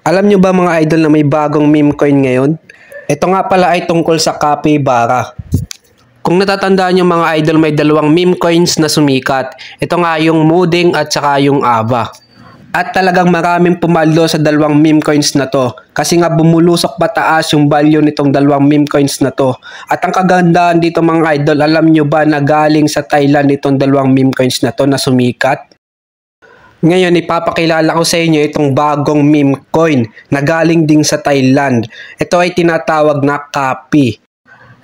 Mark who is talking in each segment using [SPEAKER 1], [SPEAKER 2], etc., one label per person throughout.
[SPEAKER 1] Alam nyo ba mga idol na may bagong meme coin ngayon? Ito nga pala ay tungkol sa capybara. Kung natatandaan nyo mga idol, may dalawang meme coins na sumikat. Ito nga yung Mooding at saka yung Ava. At talagang maraming pumalo sa dalawang meme coins na to. Kasi nga bumulusok pataas yung value nitong dalawang meme coins na to. At ang kagandahan dito mga idol, alam nyo ba na galing sa Thailand itong dalawang meme coins na to na sumikat? Ngayon, ipapakilala ko sa inyo itong bagong meme coin na galing din sa Thailand. Ito ay tinatawag na Capi.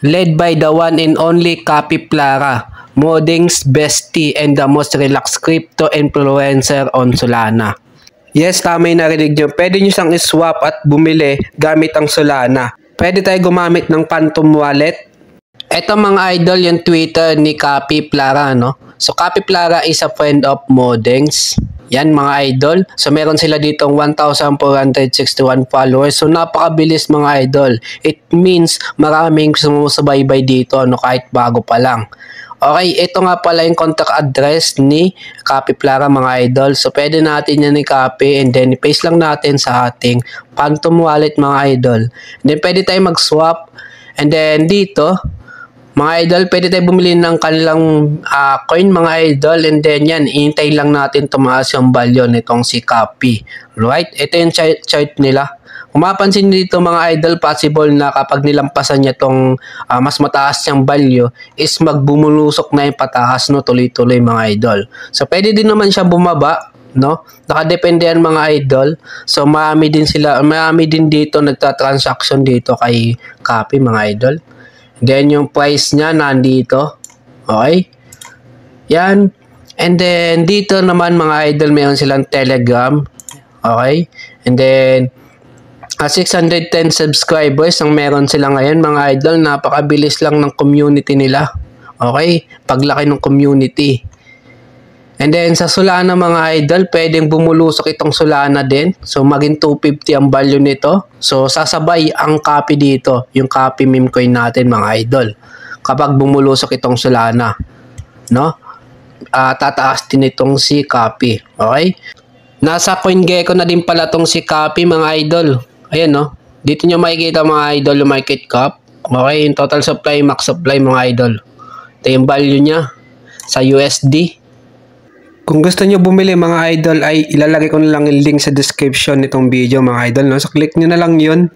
[SPEAKER 1] Led by the one and only Capybara, Mooding's bestie and the most relaxed crypto influencer on Solana. Yes, tama yung narinig nyo. Pwede nyo siyang iswap at bumili gamit ang Solana. Pwede tayo gumamit ng Phantom Wallet. Ito mga idol, yung Twitter ni Capybara, no? So, Capybara is a friend of Mooding's. Yan mga idol. So meron sila ditong 1,461 followers. So napakabilis mga idol. It means maraming sumusubaybay dito no, kahit bago pa lang. Okay, ito nga pala yung contact address ni Capybara mga idol. So pwede natin yan i-copy and then i-paste lang natin sa ating Phantom Wallet mga idol. And then pwede tayo mag-swap. And then dito mga idol, pwede tayo bumili ng kanilang coin mga idol and then yan, ihintay lang natin tumaas yung value nitong si Capi. Right? Ito yung chart nila. Kung mapansin dito mga idol, possible na kapag nilampasan niya itong mas mataas yung value is magbumulusok na yung pataas no, tuloy-tuloy mga idol. So pwede din naman siya bumaba. No? Nakadepende yan mga idol. So marami din dito nagta-transaction dito kay Capi mga idol. Then, yung price niya nandito. Okay? Yan. And then, dito naman mga idol, mayroon silang Telegram. Okay? And then, 610 subscribers ang meron sila ngayon mga idol. Napakabilis lang ng community nila. Okay? Paglaki ng community. And then, sa Solana mga idol, pwedeng bumulusok itong Solana din. So, maging 250 ang value nito. So, sasabay ang Capi dito. Yung Capi meme coin natin mga idol. Kapag bumulusok itong Solana. No? Tataas din itong si Capi. Okay? Nasa CoinGecko na din pala itong si Capi mga idol. Ayan no. Dito nyo makikita mga idol yung market cap. Okay? Yung total supply, max supply mga idol. Ito yung value niya sa USD. Kung gusto nyo bumili mga idol ay ilalagay ko na lang yung link sa description nitong video mga idol. No? So click nyo na lang yun.